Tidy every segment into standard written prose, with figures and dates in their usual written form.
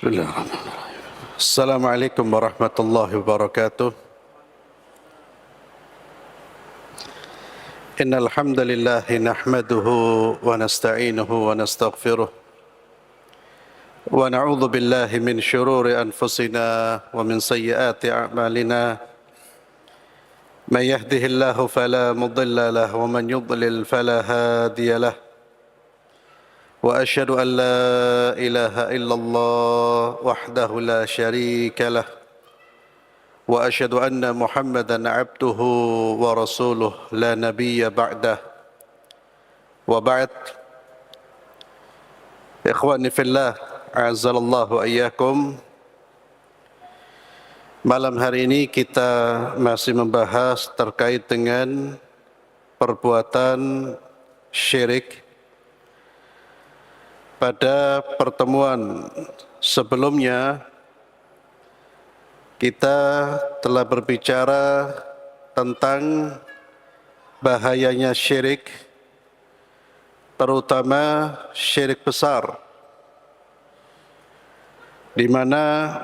Bismillahirrahmanirrahim. Assalamualaikum warahmatullahi wabarakatuh. Innal hamdalillah nahmaduhu wa nasta'inuhu wa nastaghfiruh wa na'udzu billahi min shururi anfusina wa min sayyiati a'malina. Man yahdihillahu fala mudilla lahu wa man yudlil fala hadiya lahu. وأشهد أن لا إله إلا الله وحده لا شريك له وأشهد أن محمدا عبده ورسوله لا نبي بعده وبعد إخواني في الله أعزل الله وإياكم. Malam hari ini kita masih membahas terkait dengan perbuatan syirik. Pada pertemuan sebelumnya kita telah berbicara tentang bahayanya syirik, terutama syirik besar, di mana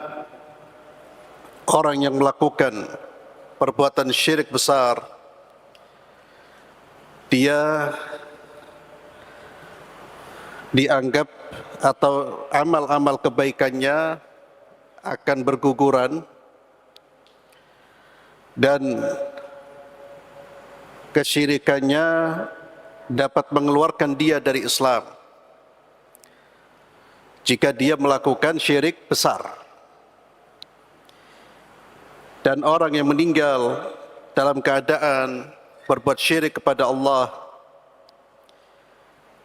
orang yang melakukan perbuatan syirik besar, dia dianggap atau amal-amal kebaikannya akan berguguran dan kesyirikannya dapat mengeluarkan dia dari Islam jika dia melakukan syirik besar. Dan orang yang meninggal dalam keadaan berbuat syirik kepada Allah,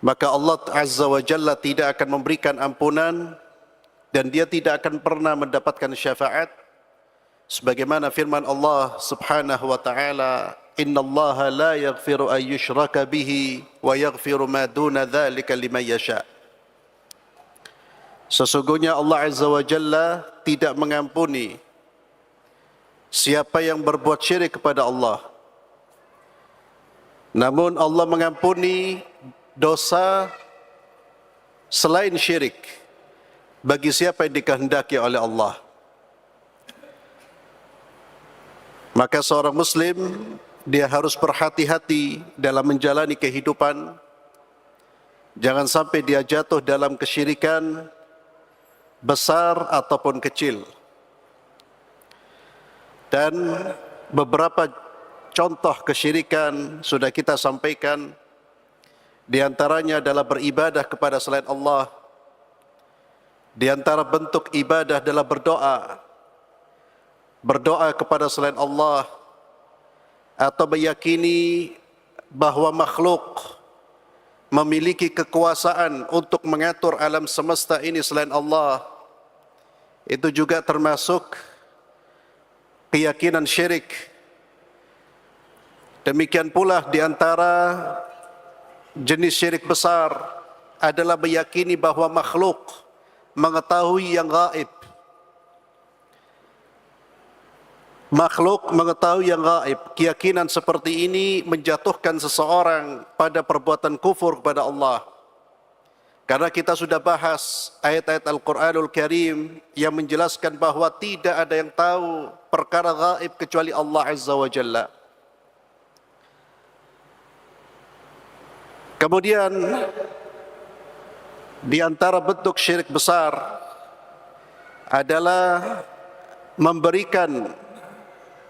maka Allah Azza wa Jalla tidak akan memberikan ampunan dan dia tidak akan pernah mendapatkan syafaat, sebagaimana firman Allah Subhanahu wa taala, innallaha la yaghfiru an yushraka bihi wa yaghfiru ma duna dzalika liman yasha. Sesungguhnya Allah Azza wa Jalla tidak mengampuni siapa yang berbuat syirik kepada Allah, namun Allah mengampuni dosa selain syirik bagi siapa yang dikehendaki oleh Allah. Maka seorang muslim dia harus berhati-hati dalam menjalani kehidupan. Jangan sampai dia jatuh dalam kesyirikan besar ataupun kecil. Dan beberapa contoh kesyirikan sudah kita sampaikan. Di antaranya adalah beribadah kepada selain Allah. Di antara bentuk ibadah adalah berdoa. Berdoa kepada selain Allah atau meyakini bahwa makhluk memiliki kekuasaan untuk mengatur alam semesta ini selain Allah. Itu juga termasuk keyakinan syirik. Demikian pula di antara jenis syirik besar adalah meyakini bahwa makhluk mengetahui yang gaib. Makhluk mengetahui yang gaib. Keyakinan seperti ini menjatuhkan seseorang pada perbuatan kufur kepada Allah. Karena kita sudah bahas ayat-ayat Al-Quranul Karim yang menjelaskan bahwa tidak ada yang tahu perkara gaib kecuali Allah Azza wa Jalla. Kemudian di antara bentuk syirik besar adalah memberikan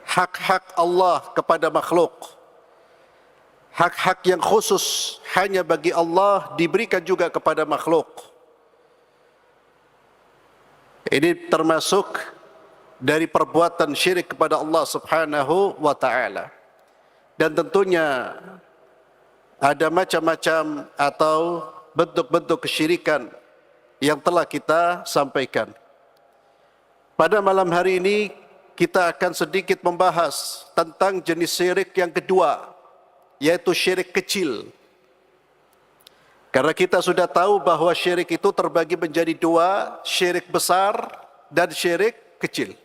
hak-hak Allah kepada makhluk. Hak-hak yang khusus hanya bagi Allah diberikan juga kepada makhluk. Ini termasuk dari perbuatan syirik kepada Allah Subhanahu wa taala. Dan tentunya ada macam-macam atau bentuk-bentuk kesyirikan yang telah kita sampaikan. Pada malam hari ini kita akan sedikit membahas tentang jenis syirik yang kedua, yaitu syirik kecil. Karena kita sudah tahu bahwa syirik itu terbagi menjadi dua, syirik besar dan syirik kecil.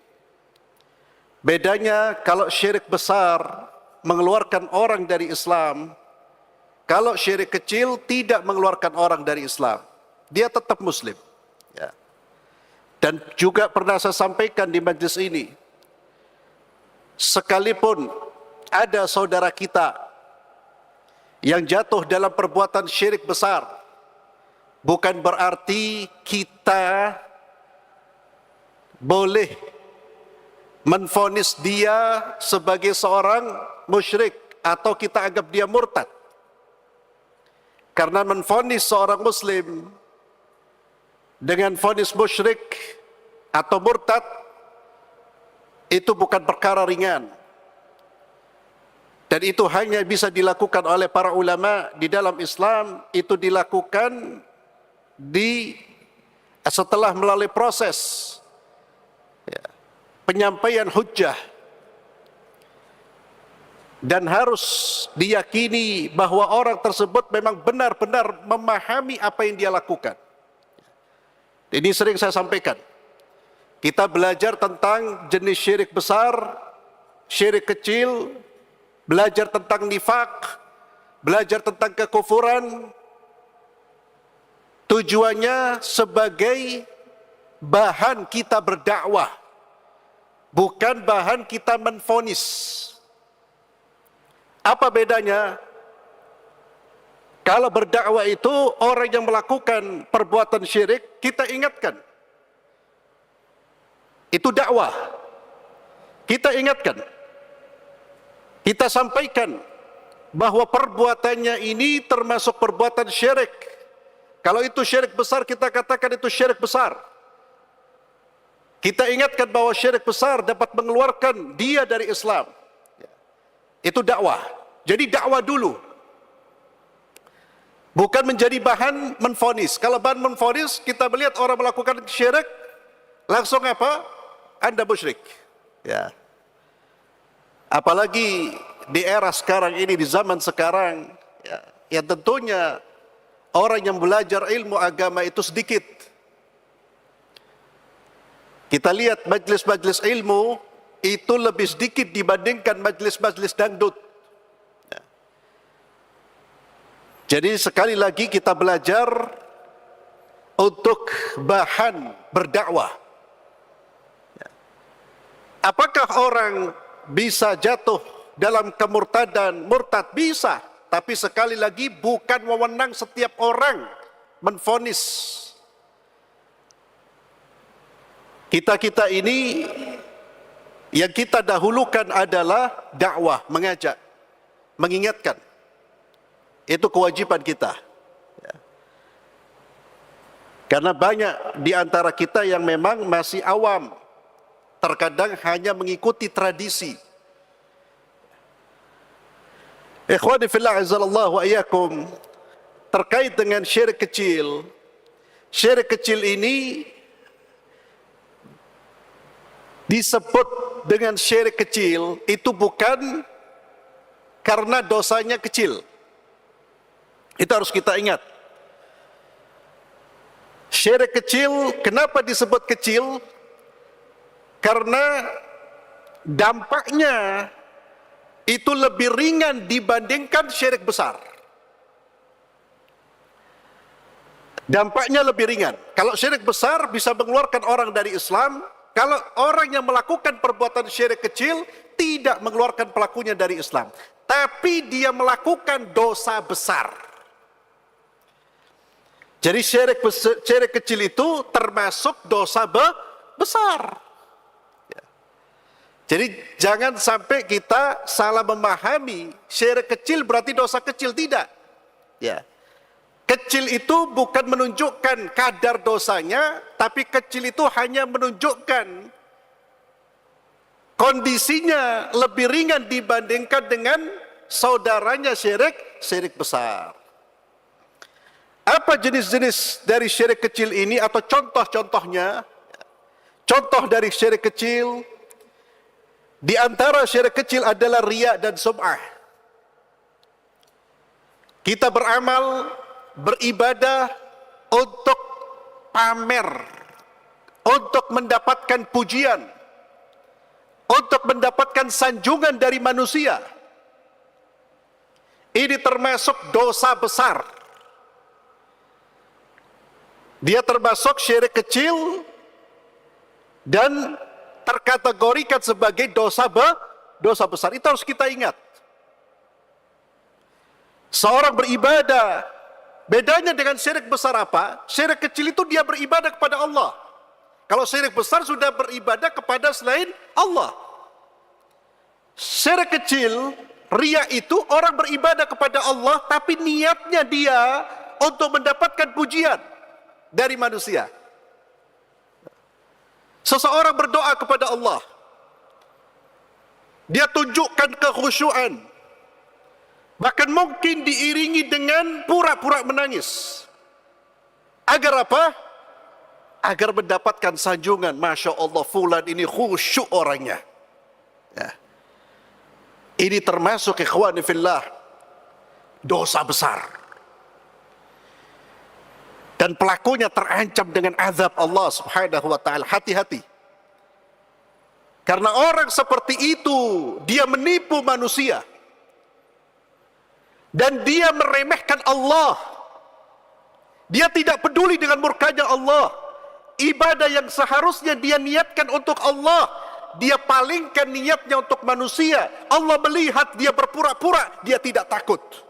Bedanya kalau syirik besar mengeluarkan orang dari Islam, kalau syirik kecil tidak mengeluarkan orang dari Islam, dia tetap muslim. Ya. Dan Dan juga pernah saya sampaikan di majlis ini, sekalipun ada saudara kita yang jatuh dalam perbuatan syirik besar, bukan berarti kita boleh menvonis dia sebagai seorang musyrik atau kita anggap dia murtad. Karena menvonis seorang muslim dengan vonis musyrik atau murtad itu bukan perkara ringan. Dan itu hanya bisa dilakukan oleh para ulama di dalam Islam, itu dilakukan setelah melalui proses penyampaian hujjah, dan harus diyakini bahwa orang tersebut memang benar-benar memahami apa yang dia lakukan. Ini sering saya sampaikan. Kita belajar tentang jenis syirik besar, syirik kecil, belajar tentang nifak, belajar tentang kekufuran. Tujuannya sebagai bahan kita berdakwah, bukan bahan kita menvonis. Apa bedanya? Kalau berdakwah itu orang yang melakukan perbuatan syirik, kita ingatkan. Itu dakwah. Kita ingatkan. Kita sampaikan bahwa perbuatannya ini termasuk perbuatan syirik. Kalau itu syirik besar, kita katakan itu syirik besar. Kita ingatkan bahwa syirik besar dapat mengeluarkan dia dari Islam. Itu dakwah. Jadi dakwah dulu. Bukan menjadi bahan menvonis. Kalau bahan menvonis, kita melihat orang melakukan syirik, langsung apa? Anda musyrik. Ya. Apalagi di era sekarang ini, di zaman sekarang, ya tentunya orang yang belajar ilmu agama itu sedikit. Kita lihat majlis-majlis ilmu itu lebih sedikit dibandingkan majlis-majlis dangdut. Jadi sekali lagi kita belajar untuk bahan berdakwah. Apakah orang bisa jatuh dalam kemurtadan? Murtad bisa, tapi sekali lagi bukan wewenang setiap orang menvonis. Kita ini yang kita dahulukan adalah dakwah, mengajak, mengingatkan. Itu kewajiban kita. Karena banyak di antara kita yang memang masih awam, terkadang hanya mengikuti tradisi. Ikhwani fillah azzalallahu wa iyyakum, terkait dengan syirik kecil. Syirik kecil ini disebut dengan syirik kecil itu bukan karena dosanya kecil. Itu harus kita ingat. Syirik kecil, kenapa disebut kecil? Karena dampaknya itu lebih ringan dibandingkan syirik besar. Dampaknya lebih ringan. Kalau syirik besar bisa mengeluarkan orang dari Islam, kalau orang yang melakukan perbuatan syirik kecil tidak mengeluarkan pelakunya dari Islam, tapi dia melakukan dosa besar. Jadi syirik kecil itu termasuk dosa besar. Jadi jangan sampai kita salah memahami syirik kecil berarti dosa kecil, tidak. Ya. Kecil itu bukan menunjukkan kadar dosanya, tapi kecil itu hanya menunjukkan kondisinya lebih ringan dibandingkan dengan saudaranya syirik besar. Apa jenis-jenis dari syirik kecil ini atau contoh-contohnya? Contoh dari syirik kecil, di antara syirik kecil adalah riya dan sum'ah. Kita beramal, beribadah untuk pamer, untuk mendapatkan pujian, untuk mendapatkan sanjungan dari manusia. Ini termasuk dosa besar. Dia termasuk syirik kecil dan terkategorikan sebagai dosa besar. Itu harus kita ingat. Seorang beribadah, bedanya dengan syirik besar apa? Syirik kecil itu dia beribadah kepada Allah. Kalau syirik besar sudah beribadah kepada selain Allah. Syirik kecil, riya itu orang beribadah kepada Allah, tapi niatnya dia untuk mendapatkan pujian dari manusia. Seseorang berdoa kepada Allah, dia tunjukkan kekhusyuan, bahkan mungkin diiringi dengan pura-pura menangis. Agar apa? Agar mendapatkan sanjungan. Masya Allah, fulan ini khusyuk orangnya. Ya. Ini termasuk ikhwani fillah, dosa besar. Dan pelakunya terancam dengan azab Allah subhanahu wa ta'ala. Hati-hati. Karena orang seperti itu, dia menipu manusia. Dan dia meremehkan Allah. Dia tidak peduli dengan murkanya Allah. Ibadah yang seharusnya dia niatkan untuk Allah, dia palingkan niatnya untuk manusia. Allah melihat dia berpura-pura, dia tidak takut.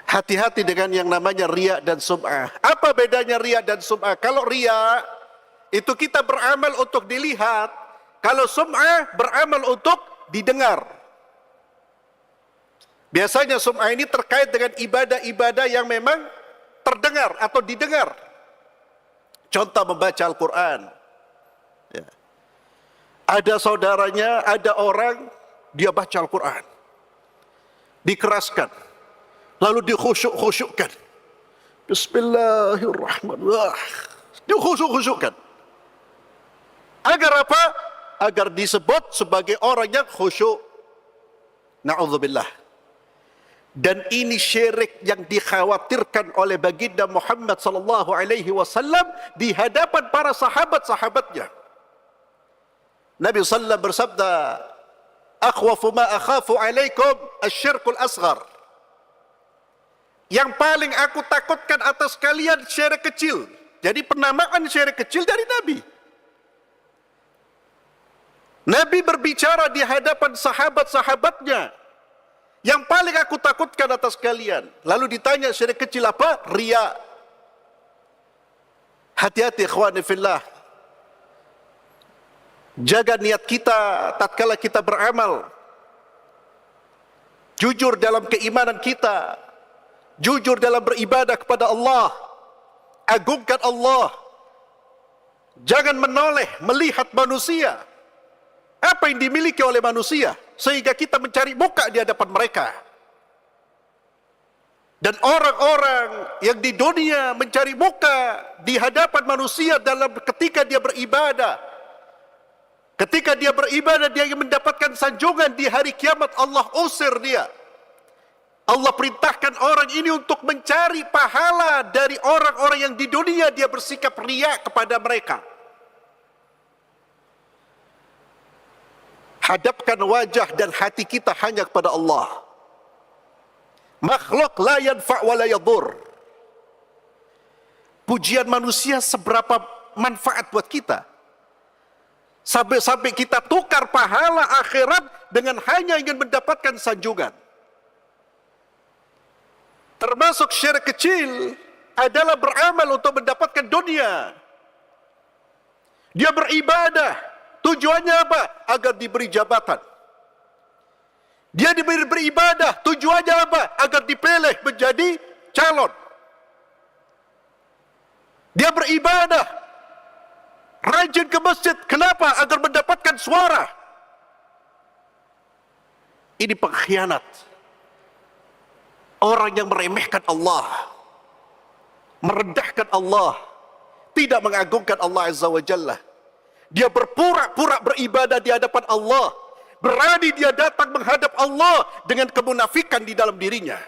Hati-hati dengan yang namanya riya dan sum'ah. Apa bedanya riya dan sum'ah? Kalau riya, itu kita beramal untuk dilihat. Kalau sum'ah, beramal untuk didengar. Biasanya sum'ah ini terkait dengan ibadah-ibadah yang memang terdengar atau didengar. Contoh membaca Al-Quran. Ya. Ada saudaranya, ada orang, dia baca Al-Quran. Dikeraskan. Lalu dikhusyuk-khusyukkan. Bismillahirrahmanirrahim. Dikhusyuk-khusyukkan. Agar apa? Agar disebut sebagai orang yang khusyuk. Na'udzubillah. Dan ini syirik yang dikhawatirkan oleh baginda Muhammad sallallahu alaihi wasallam di hadapan para sahabat-sahabatnya. Nabi sallallahu alaihi wasallam bersabda, "Akhwafu ma akhafu alaikum asyirkul asghar." Yang paling aku takutkan atas kalian syirik kecil. Jadi penamaan syirik kecil dari Nabi. Nabi berbicara di hadapan sahabat-sahabatnya. Yang paling aku takutkan atas kalian. Lalu ditanya syirik kecil apa? Riya. Hati-hati ikhwani fillah. Jaga niat kita tatkala kita beramal. Jujur dalam keimanan kita. Jujur dalam beribadah kepada Allah. Agungkan Allah. Jangan menoleh melihat manusia. Apa yang dimiliki oleh manusia sehingga kita mencari muka di hadapan mereka. Dan orang-orang yang di dunia mencari muka di hadapan manusia dalam ketika dia beribadah. Ketika dia beribadah, dia ingin mendapatkan sanjungan di hari kiamat, Allah usir dia. Allah perintahkan orang ini untuk mencari pahala dari orang-orang yang di dunia dia bersikap riya kepada mereka. Hadapkan wajah dan hati kita hanya kepada Allah. Makhluk la yanfa' wa la yadur. Pujian manusia seberapa manfaat buat kita? Sampai-sampai kita tukar pahala akhirat dengan hanya ingin mendapatkan sanjungan. Termasuk syirik kecil adalah beramal untuk mendapatkan dunia. Dia beribadah, tujuannya apa? Agar diberi jabatan. Dia beribadah, tujuannya apa? Agar dipilih menjadi calon. Dia beribadah, rajin ke masjid. Kenapa? Agar mendapatkan suara. Ini pengkhianat. Orang yang meremehkan Allah, merendahkan Allah, tidak mengagungkan Allah Azza wa Jalla. Dia berpura-pura beribadah di hadapan Allah. Berani dia datang menghadap Allah dengan kemunafikan di dalam dirinya.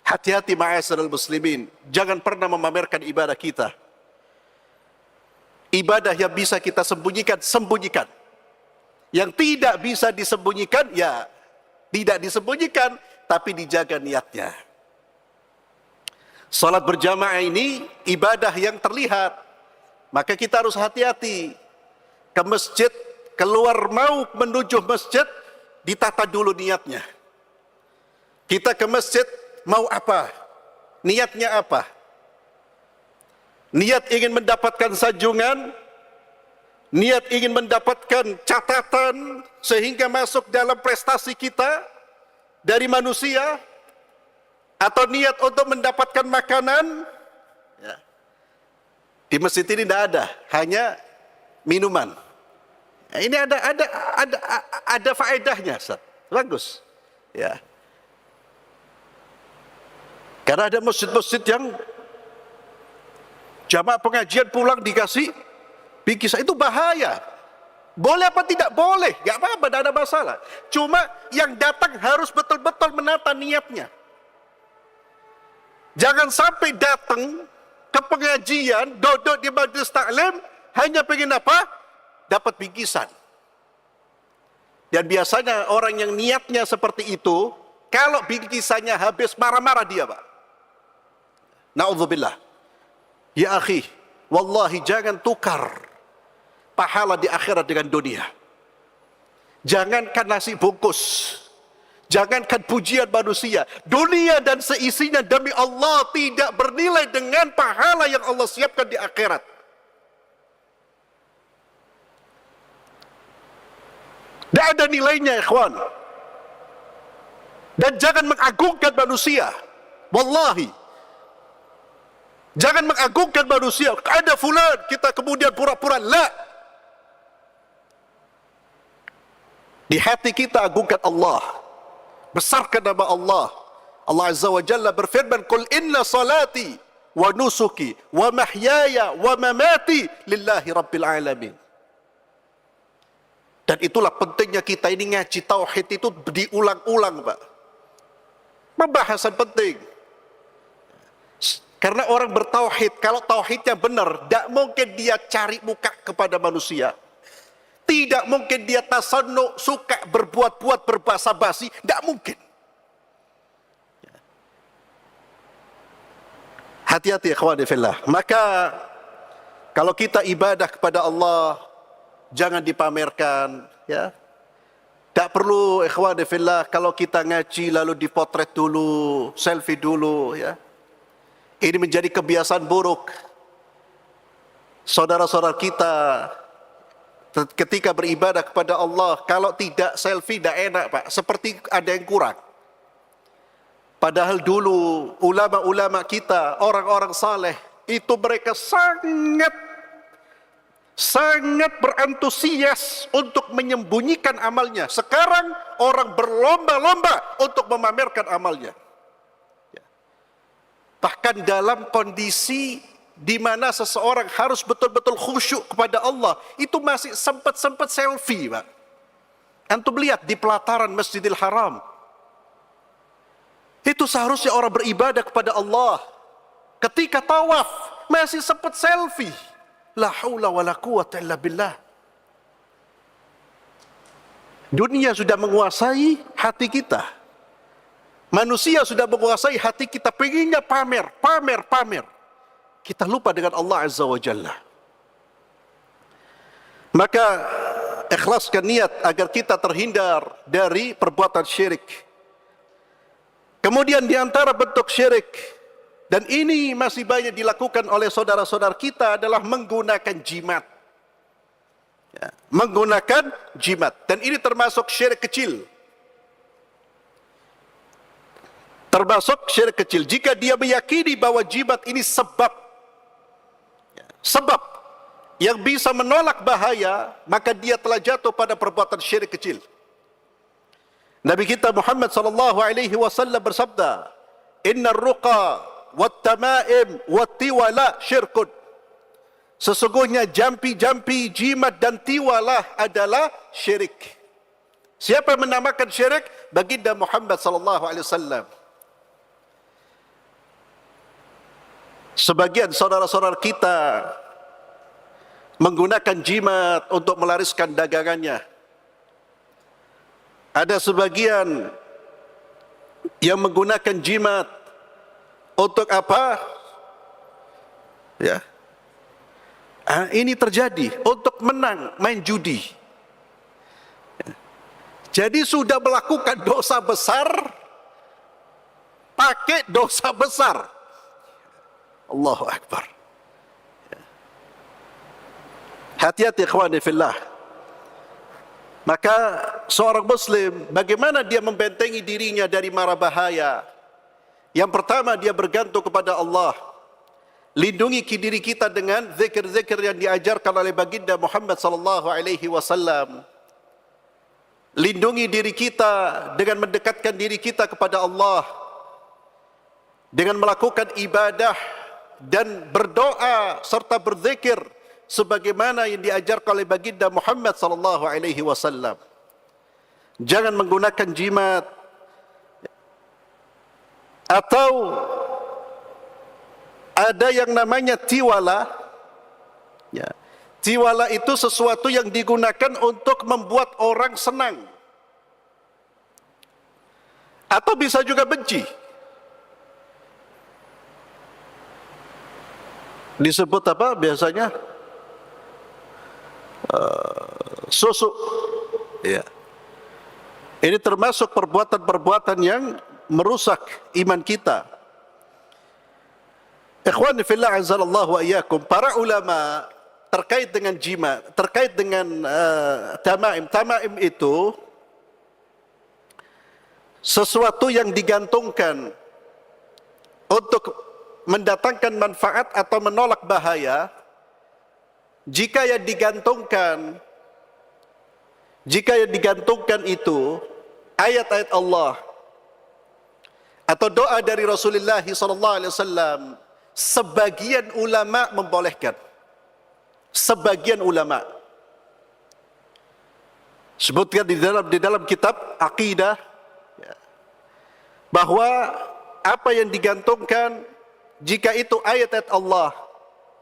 Hati-hati ma'asyiral muslimin. Jangan pernah memamerkan ibadah kita. Ibadah yang bisa kita sembunyikan, sembunyikan. Yang tidak bisa disembunyikan, ya tidak disembunyikan, tapi dijaga niatnya. Salat berjamaah ini ibadah yang terlihat. Maka kita harus hati-hati. Ke masjid, keluar mau menuju masjid, ditata dulu niatnya. Kita ke masjid mau apa? Niatnya apa? Niat ingin mendapatkan sanjungan, niat ingin mendapatkan catatan sehingga masuk dalam prestasi kita dari manusia, atau niat untuk mendapatkan makanan. Ya. Di masjid ini tidak ada, hanya minuman. Nah, ini ada faedahnya, Ustaz. Bagus. Ya. Karena ada masjid-masjid yang jamaah pengajian pulang dikasih bingkisan, itu bahaya. Boleh apa tidak boleh? Gak apa-apa, tidak ada masalah. Cuma yang datang harus betul-betul menata niatnya. Jangan sampai datang ke pengajian, duduk di majlis taklim, hanya pengen apa? Dapat bingkisan. Dan biasanya orang yang niatnya seperti itu, kalau bingkisannya habis, marah-marah dia, Pak. Na'udzubillah. Ya akhi, wallahi jangan tukar pahala di akhirat dengan dunia. Jangankan nasi bungkus, jangankan pujian manusia, dunia dan seisinya demi Allah tidak bernilai dengan pahala yang Allah siapkan di akhirat. Tidak ada nilainya, ikhwan. Dan jangan mengagungkan manusia. Wallahi, jangan mengagungkan manusia. Ada fulan, kita kemudian pura-pura. La. Di hati kita agungkan Allah, besarkan nama Allah. Allah Azza wa Jalla berfirman, "Qul inna salati wa nusuki wa mahyaya wa mamati lillahi rabbil alamin." Dan itulah pentingnya kita ini ngaji tauhid itu diulang-ulang, Pak. Pembahasan penting. Karena orang bertauhid, kalau tauhidnya benar, tidak mungkin dia cari muka kepada manusia. Tidak mungkin dia tasannu, suka berbuat-buat, berbahasa basi, tidak mungkin. Hati-hati ikhwani fillah. Maka kalau kita ibadah kepada Allah, jangan dipamerkan, ya. Tak perlu ikhwani fillah kalau kita ngaji lalu dipotret dulu, selfie dulu, ya. Ini menjadi kebiasaan buruk. Saudara-saudara kita ketika beribadah kepada Allah, kalau tidak selfie tidak enak, Pak. Seperti ada yang kurang. Padahal dulu ulama-ulama kita, orang-orang saleh, itu mereka sangat berantusias untuk menyembunyikan amalnya. Sekarang orang berlomba-lomba untuk memamerkan amalnya. Bahkan dalam kondisi di mana seseorang harus betul-betul khusyuk kepada Allah, itu masih sempat selfie, Pak. Antum lihat di pelataran Masjidil Haram. Itu seharusnya orang beribadah kepada Allah. Ketika tawaf, masih sempat selfie. La haula wa la quwata illa billah. Dunia sudah menguasai hati kita. Manusia sudah menguasai hati kita, pengennya pamer. Kita lupa dengan Allah Azza wa Jalla. Maka ikhlaskan niat agar kita terhindar dari perbuatan syirik. Kemudian di antara bentuk syirik, dan ini masih banyak dilakukan oleh saudara-saudara kita, adalah menggunakan jimat. Ya, menggunakan jimat. Dan ini termasuk syirik kecil. Termasuk syirik kecil. Jika dia meyakini bahwa jimat ini sebab yang bisa menolak bahaya, maka dia telah jatuh pada perbuatan syirik kecil. Nabi kita Muhammad sallallahu alaihi wasallam bersabda, "Innar ruqa wat tamaim wat tiwala syirkun." Sesungguhnya jampi-jampi, jimat dan tiwalah adalah syirik. Siapa yang menamakan syirik? Baginda Muhammad sallallahu alaihi wasallam. Sebagian saudara-saudara kita menggunakan jimat untuk melariskan dagangannya. Ada sebagian yang menggunakan jimat Untuk apa? Ya. Ini terjadi untuk menang main judi. Jadi sudah melakukan dosa besar, pakai dosa besar. Allahu Akbar. Hati-hati ikhwani fillah. Maka seorang muslim, bagaimana dia membentengi dirinya dari mara bahaya? Yang pertama, dia bergantung kepada Allah. Lindungi diri kita dengan zikir-zikir yang diajarkan oleh baginda Muhammad sallallahu alaihi wasallam. Lindungi diri kita dengan mendekatkan diri kita kepada Allah, dengan melakukan ibadah dan berdoa serta berzikir sebagaimana yang diajarkan oleh baginda Muhammad sallallahu alaihi wasallam. Jangan menggunakan jimat atau ada yang namanya tiwala. Ya. Tiwala itu sesuatu yang digunakan untuk membuat orang senang atau bisa juga benci. Disebut apa biasanya? Susuk. Ya. Ini termasuk perbuatan-perbuatan yang merusak iman kita. Ikhwani fillah azzalallahu wa iyyakum, para ulama terkait dengan jimat, terkait dengan tamaim. Tamaim itu sesuatu yang digantungkan untuk mendatangkan manfaat atau menolak bahaya. Jika yang digantungkan itu ayat-ayat Allah atau doa dari Rasulullah sallallahu alaihi wasallam, sebagian ulama membolehkan. Sebagian ulama sebutkan di dalam kitab akidah bahwa apa yang digantungkan, jika itu ayat-ayat Allah,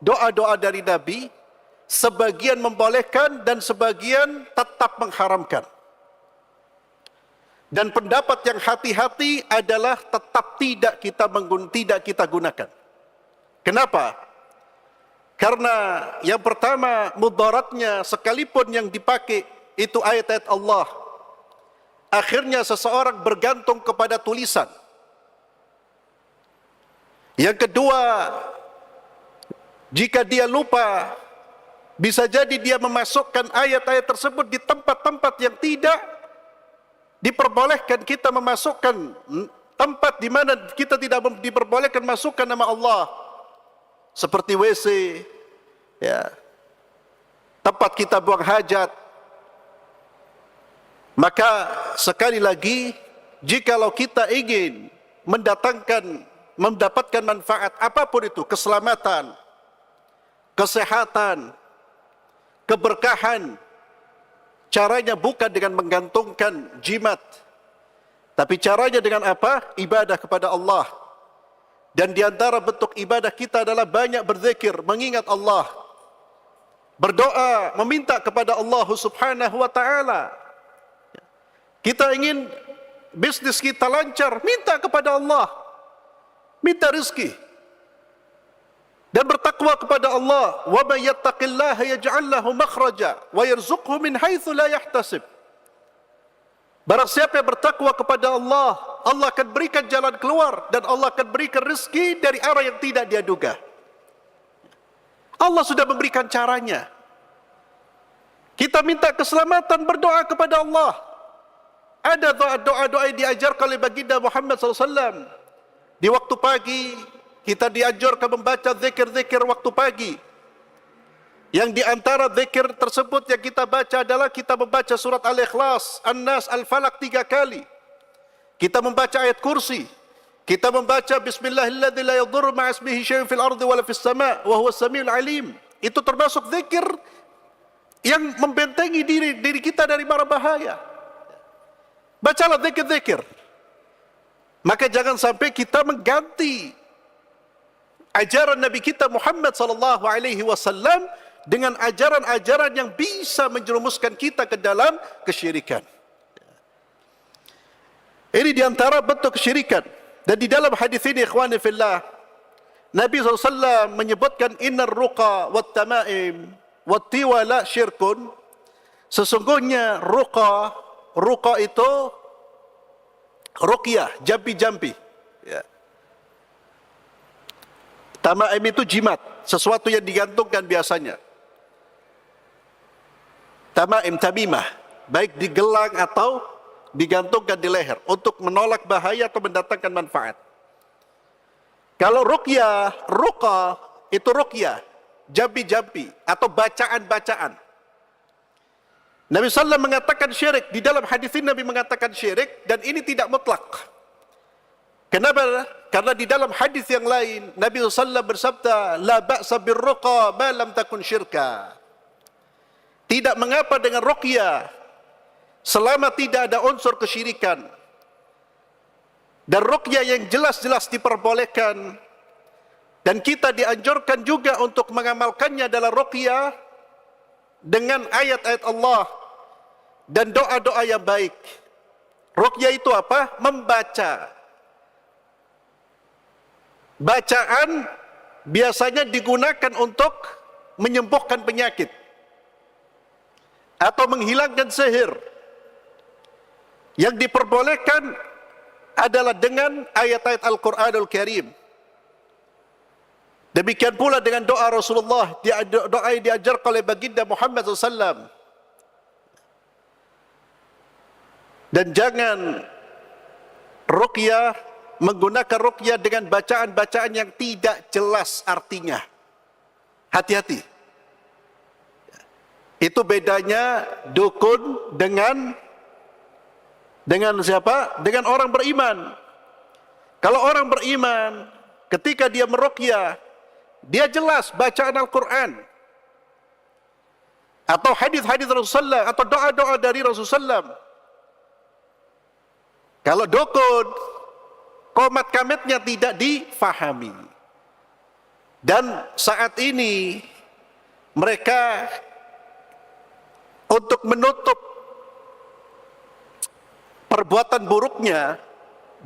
doa-doa dari Nabi, sebagian membolehkan dan sebagian tetap mengharamkan. Dan pendapat yang hati-hati adalah tetap tidak kita gunakan. Kenapa? Karena yang pertama, mudaratnya sekalipun yang dipakai itu ayat-ayat Allah, akhirnya seseorang bergantung kepada tulisan. Yang kedua, jika dia lupa, bisa jadi dia memasukkan ayat-ayat tersebut di tempat-tempat yang tidak diperbolehkan kita memasukkan, tempat di mana kita tidak diperbolehkan masukkan nama Allah, seperti WC, ya, tempat kita buang hajat. Maka sekali lagi, jikalau kita ingin mendapatkan manfaat apapun itu, keselamatan, kesehatan, keberkahan, caranya bukan dengan menggantungkan jimat, tapi caranya dengan apa? Ibadah kepada Allah. Dan di antara bentuk ibadah kita adalah banyak berzikir, mengingat Allah, berdoa, meminta kepada Allah Subhanahu wa taala. Kita ingin bisnis kita lancar, minta kepada Allah, minta rezeki, dan bertakwa kepada Allah. Wa may yattaqillaha yaj'al lahu makhraja wa yarzuqhu min haitsu la yahtasib. Barang siapa yang bertakwa kepada Allah, Allah akan berikan jalan keluar dan Allah akan berikan rezeki dari arah yang tidak dia duga. Allah sudah memberikan caranya. Kita minta keselamatan, berdoa kepada Allah. Ada doa-doa yang diajarkan oleh baginda Muhammad SAW. Di waktu pagi, kita diajarkan membaca zikir-zikir waktu pagi. Yang di antara zikir tersebut yang kita baca adalah kita membaca surat Al-Ikhlas, An-Nas, Al-Falaq 3 kali. Kita membaca ayat kursi. Kita membaca Bismillahilladzi la yadurru ma'a ismihi syai'un fil ardi wala fis sama' wa huwas samiul alim. Itu termasuk zikir yang membentengi diri kita dari mara bahaya. Bacalah zikir-zikir. Maka jangan sampai kita mengganti ajaran Nabi kita Muhammad sallallahu alaihi wasallam dengan ajaran-ajaran yang bisa menjerumuskan kita ke dalam kesyirikan. Ini diantara bentuk kesyirikan. Dan di dalam hadis ini ikhwani fillah, Nabi SAW menyebutkan innar ruqa wat tamaim wat tiwala syirkun. Sesungguhnya ruqa itu ruqyah, jampi-jampi. Ya. Tamaim itu jimat, sesuatu yang digantungkan biasanya. Tamaim, tamimah, baik di gelang atau digantungkan di leher untuk menolak bahaya atau mendatangkan manfaat. Kalau ruqyah, ruqa itu ruqyah, jampi-jampi atau bacaan-bacaan. Nabi SAW mengatakan syirik. Di dalam hadis ini Nabi mengatakan syirik, dan ini tidak mutlak. Kenapa? Karena di dalam hadis yang lain Nabi SAW bersabda, la ba'sa birruqa ma lam takun syirka. Tidak mengapa dengan ruqyah selama tidak ada unsur kesyirikan. Dan ruqyah yang jelas-jelas diperbolehkan, dan kita dianjurkan juga untuk mengamalkannya adalah ruqyah dengan ayat-ayat Allah dan doa-doa yang baik. Ruqyah itu apa? Membaca. Bacaan biasanya digunakan untuk menyembuhkan penyakit atau menghilangkan sihir. Yang diperbolehkan adalah dengan ayat-ayat Al-Quranul Karim. Demikian pula dengan doa Rasulullah, doa yang diajarkan oleh baginda Muhammad SAW. Dan jangan ruqyah, menggunakan ruqyah dengan bacaan-bacaan yang tidak jelas artinya. Hati-hati. Itu bedanya dukun dengan siapa? Dengan orang beriman. Kalau orang beriman, ketika dia meruqyah, dia jelas bacaan Al-Quran atau hadis-hadis Rasulullah atau doa-doa dari Rasulullah. Kalau dukun, komat-kamitnya tidak difahami. Dan saat ini mereka untuk menutup perbuatan buruknya,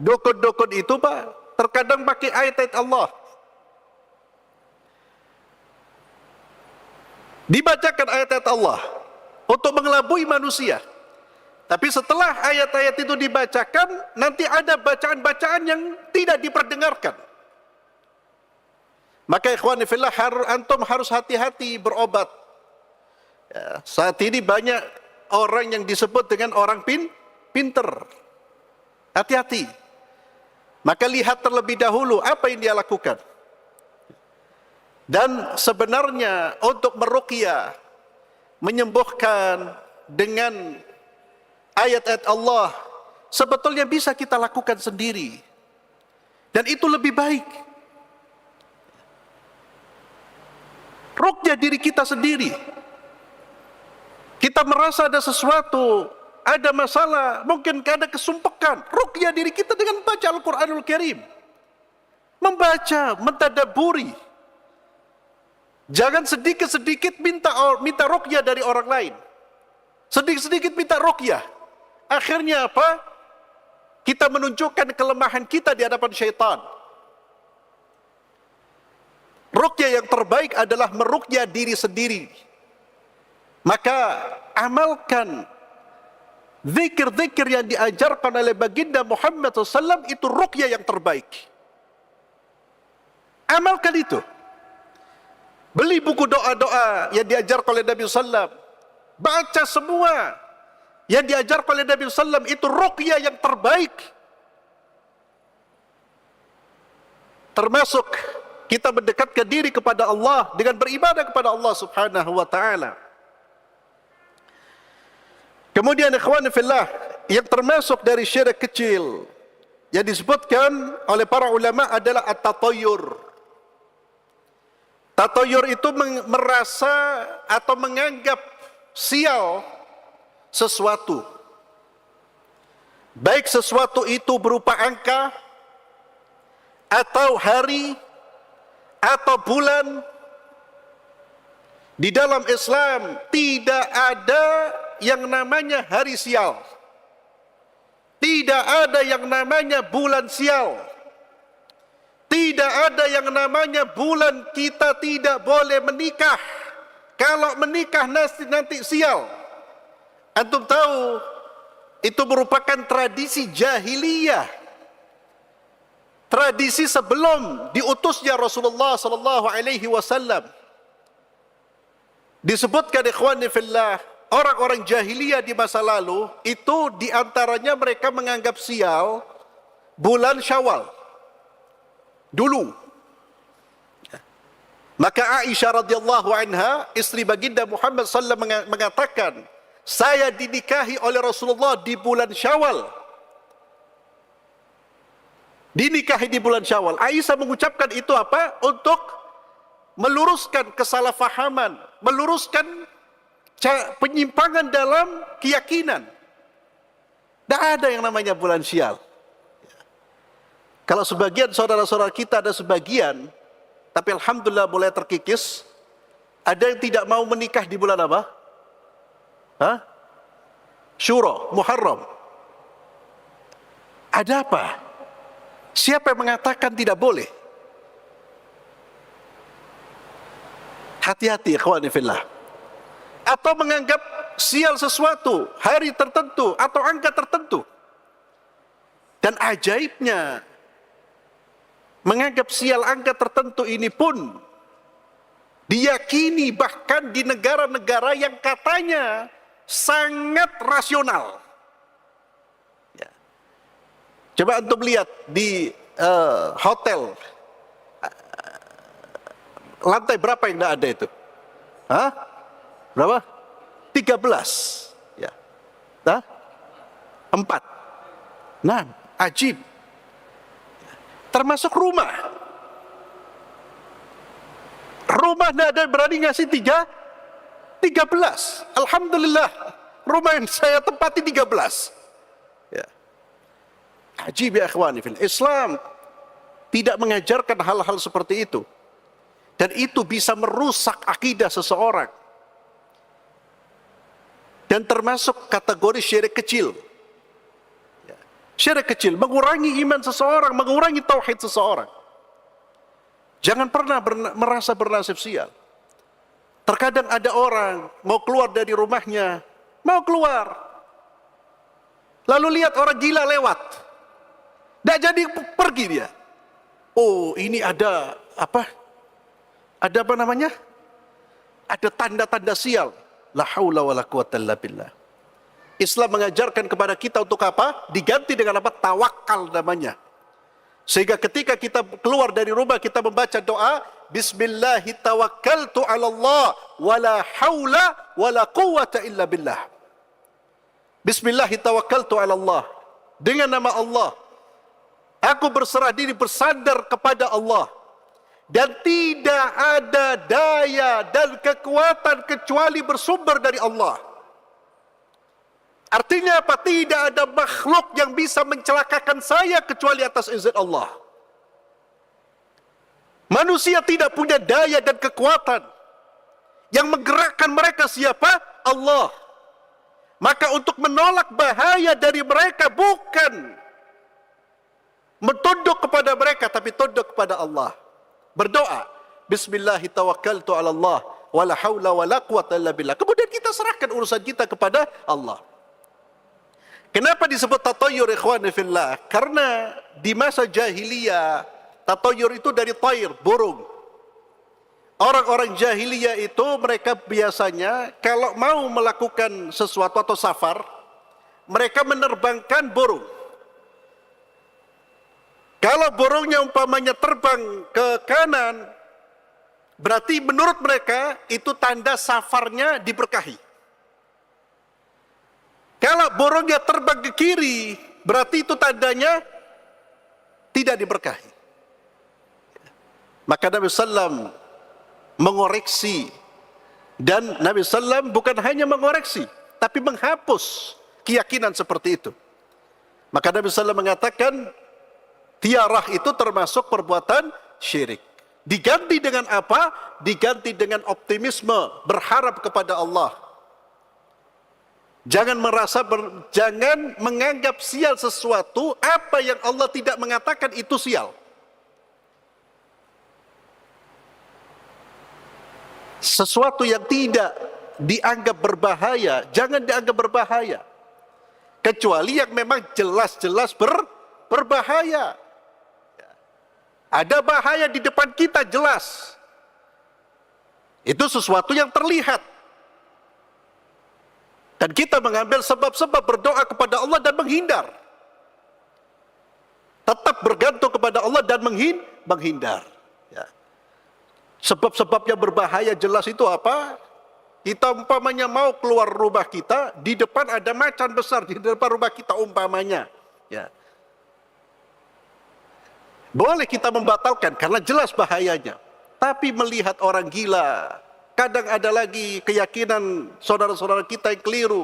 dukun-dukun itu Pak, terkadang pakai ayat-ayat Allah. Dibacakan ayat-ayat Allah untuk mengelabui manusia. Tapi setelah ayat-ayat itu dibacakan, nanti ada bacaan-bacaan yang tidak diperdengarkan. Maka ikhwani fillah, antum harus hati-hati berobat. Ya, saat ini banyak orang yang disebut dengan orang pinter. Hati-hati. Maka lihat terlebih dahulu apa yang dia lakukan. Dan sebenarnya untuk meruqyah, menyembuhkan dengan ayat-ayat Allah, sebetulnya bisa kita lakukan sendiri. Dan itu lebih baik. Ruqyah diri kita sendiri. Kita merasa ada sesuatu, ada masalah, mungkin ada kesumpekan. Ruqyah diri kita dengan baca Al-Quranul Karim. Membaca, mentadaburi. Jangan sedikit-sedikit minta ruqyah dari orang lain. Sedikit-sedikit minta ruqyah. Akhirnya apa? Kita menunjukkan kelemahan kita di hadapan syaitan. Ruqyah yang terbaik adalah meruqyah diri sendiri. Maka amalkan zikir-zikir yang diajarkan oleh baginda Muhammad SAW, itu ruqyah yang terbaik. Amalkan itu. Beli buku doa-doa yang diajarkan oleh Nabi SAW. Baca semua yang diajarkan oleh Nabi SAW, itu ruqyah yang terbaik. Termasuk kita mendekatkan diri kepada Allah dengan beribadah kepada Allah Subhanahu wa ta'ala. Kemudian ikhwan fillah, yang termasuk dari syirik kecil yang disebutkan oleh para ulama adalah at-tatayyur. Tatayyur itu merasa atau menganggap sial sesuatu. Baik sesuatu itu berupa angka, atau hari, atau bulan. Di dalam Islam tidak ada yang namanya hari sial. Tidak ada yang namanya bulan sial. Tidak ada yang namanya bulan kita tidak boleh menikah. Kalau menikah nanti sial. Antum tahu itu merupakan tradisi jahiliyah. Tradisi sebelum diutusnya Rasulullah sallallahu alaihi wasallam. Disebutkan ikhwani fillah, orang-orang jahiliyah di masa lalu itu diantaranya mereka menganggap sial bulan Syawal dulu. Maka Aisyah radhiyallahu anha, istri baginda Muhammad sallallahu alaihi wasallam mengatakan, saya dinikahi oleh Rasulullah di bulan Syawal. Dinikahi di bulan Syawal. Aisyah mengucapkan itu apa? Untuk meluruskan kesalahfahaman, meluruskan penyimpangan dalam keyakinan. Tidak ada yang namanya bulan sial. Kalau sebagian saudara-saudara kita ada sebagian, tapi alhamdulillah mulai terkikis, ada yang tidak mau menikah di bulan apa? Syuro, Muharram. Ada apa? Siapa yang mengatakan tidak boleh? Hati-hati ikhwani fillah. Atau menganggap sial sesuatu, hari tertentu atau angka tertentu. Dan ajaibnya, menganggap sial angka tertentu ini pun diyakini bahkan di negara-negara yang katanya sangat rasional. Coba antum lihat di hotel, lantai berapa yang tidak ada itu? Berapa? 13. Ya. 4. 6. Ajib. Termasuk rumah. Rumah tidak ada berani ngasih 13. Alhamdulillah. Rumah yang saya tempati 13. Ya. Ajib ya ikhwani fil Islam tidak mengajarkan hal-hal seperti itu. Dan itu bisa merusak akidah seseorang. Dan termasuk kategori syirik kecil. Syirik kecil mengurangi iman seseorang, mengurangi tauhid seseorang. Jangan pernah merasa bernasib sial. Terkadang ada orang mau keluar dari rumahnya, mau keluar, lalu lihat orang gila lewat. Tidak jadi pergi dia. Oh, ini ada apa? Ada apa namanya? Ada tanda-tanda sial. La haula wala quwata illa billah. Islam mengajarkan kepada kita untuk apa? Diganti dengan apa? Tawakal namanya. Sehingga ketika kita keluar dari rumah kita membaca doa, Bismillahi tawakkaltu ala Allah wala haula wala quwata illa billah. Bismillahi tawakkaltu ala Allah. Dengan nama Allah, aku berserah diri, bersandar kepada Allah. Dan tidak ada daya dan kekuatan kecuali bersumber dari Allah. Artinya apa? Tidak ada makhluk yang bisa mencelakakan saya kecuali atas izin Allah. Manusia tidak punya daya dan kekuatan. Yang menggerakkan mereka siapa? Allah. Maka untuk menolak bahaya dari mereka bukan mentunduk kepada mereka, tapi tunduk kepada Allah. Berdoa, Bismillahi tawakkaltu ala Allah, wala hawla wala quwata illa billah. Kemudian kita serahkan urusan kita kepada Allah. Kenapa disebut tatayyur ikhwani fillah? Karena di masa jahiliyah, tatayyur itu dari tair, burung. Orang-orang jahiliyah itu mereka biasanya kalau mau melakukan sesuatu atau safar, mereka menerbangkan burung. Kalau burungnya umpamanya terbang ke kanan, berarti menurut mereka itu tanda safarnya diberkahi. Kalau burungnya terbang ke kiri, berarti itu tandanya tidak diberkahi. Maka Nabi SAW mengoreksi, dan Nabi SAW bukan hanya mengoreksi, tapi menghapus keyakinan seperti itu. Maka Nabi SAW mengatakan, tiarah itu termasuk perbuatan syirik. Diganti dengan apa? Diganti dengan optimisme, berharap kepada Allah. Jangan jangan menganggap sial sesuatu apa yang Allah tidak mengatakan itu sial. Sesuatu yang tidak dianggap berbahaya, jangan dianggap berbahaya. Kecuali yang memang jelas-jelas berbahaya. Ada bahaya di depan kita jelas. Itu sesuatu yang terlihat. Dan kita mengambil sebab-sebab berdoa kepada Allah dan menghindar. Tetap bergantung kepada Allah dan menghindar. Ya. Sebab-sebabnya berbahaya jelas itu apa? Kita umpamanya mau keluar rumah kita, di depan ada macan besar di depan rumah kita umpamanya. Ya. Boleh kita membatalkan karena jelas bahayanya. Tapi melihat orang gila, kadang ada lagi keyakinan saudara-saudara kita yang keliru.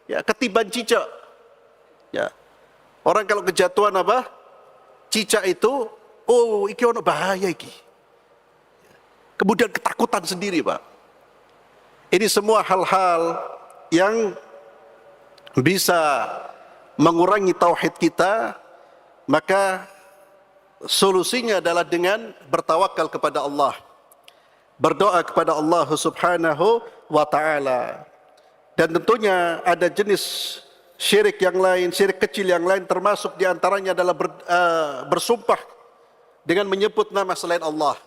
Ya, ketiban cicak. Ya. Orang kalau kejatuhan apa? Cicak itu, oh iki ono bahaya iki. Kemudian ketakutan sendiri, Pak. Ini semua hal-hal yang bisa mengurangi tauhid kita, maka solusinya adalah dengan bertawakal kepada Allah. Berdoa kepada Allah Subhanahu wa ta'ala. Dan tentunya ada jenis syirik yang lain, syirik kecil yang lain, termasuk diantaranya adalah bersumpah dengan menyebut nama selain Allah.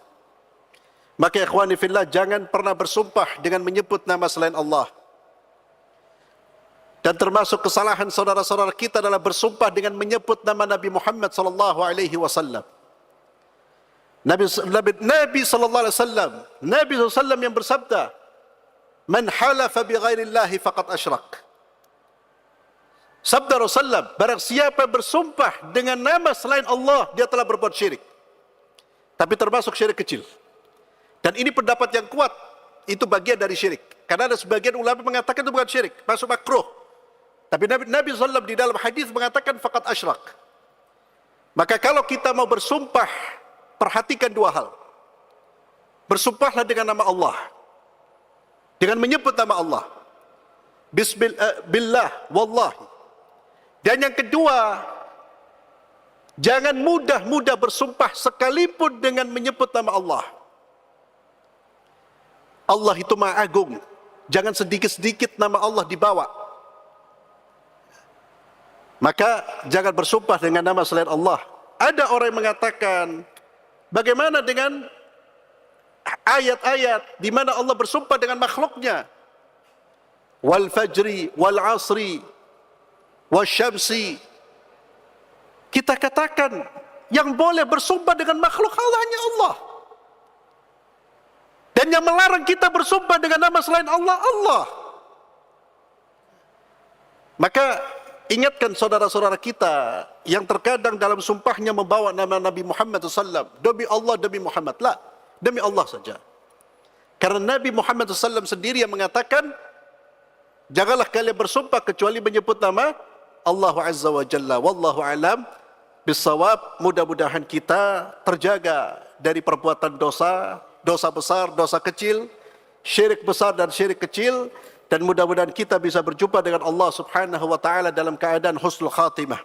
Maka ikhwani fillah, jangan pernah bersumpah dengan menyebut nama selain Allah. Dan termasuk kesalahan saudara-saudara kita adalah bersumpah dengan menyebut nama Nabi Muhammad sallallahu alaihi wasallam. Nabi sallallahu alaihi wasallam, Nabi sallallahu yang bersabda, "Man halafa bi ghairillahi faqad asyrak." Sabda Rasulullah, barang siapa bersumpah dengan nama selain Allah, dia telah berbuat syirik. Tapi termasuk syirik kecil. Dan ini pendapat yang kuat, itu bagian dari syirik. Karena ada sebagian ulama mengatakan itu bukan syirik, masuk makruh. Tapi Nabi SAW di dalam hadis mengatakan faqad asyrak. Maka kalau kita mau bersumpah, perhatikan dua hal. Bersumpahlah dengan nama Allah, dengan menyebut nama Allah. Bismillah, wallahi. Dan yang kedua, jangan mudah-mudah bersumpah sekalipun dengan menyebut nama Allah. Allah itu Maha Agung. Jangan sedikit-sedikit nama Allah dibawa. Maka jangan bersumpah dengan nama selain Allah. Ada orang yang mengatakan, bagaimana dengan ayat-ayat di mana Allah bersumpah dengan makhluknya? Wal fajri, wal asri, wal syamsi. Kita katakan, yang boleh bersumpah dengan makhluk Allah hanya Allah. Dan yang melarang kita bersumpah dengan nama selain Allah, Allah. Maka ingatkan saudara-saudara kita yang terkadang dalam sumpahnya membawa nama Nabi Muhammad SAW. Demi Allah, demi Muhammad. La, demi Allah saja. Karena Nabi Muhammad SAW sendiri yang mengatakan, janganlah kalian bersumpah kecuali menyebut nama Allah Azza wa Jalla. Wallahu alam bisawab. Mudah-mudahan kita terjaga dari perbuatan dosa, dosa besar, dosa kecil, syirik besar dan syirik kecil, dan mudah-mudahan kita bisa berjumpa dengan Allah Subhanahu wa taala dalam keadaan husnul khatimah.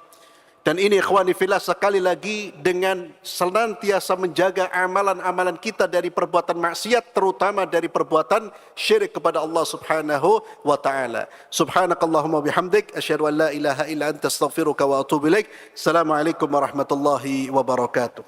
Dan ini ikhwani fillah, sekali lagi dengan senantiasa menjaga amalan-amalan kita dari perbuatan maksiat, terutama dari perbuatan syirik kepada Allah Subhanahu wa taala. Subhanakallahumma bihamdik, asyhadu an la ilaha illa anta astaghfiruka wa atubu ilaik. Assalamualaikum warahmatullahi wabarakatuh.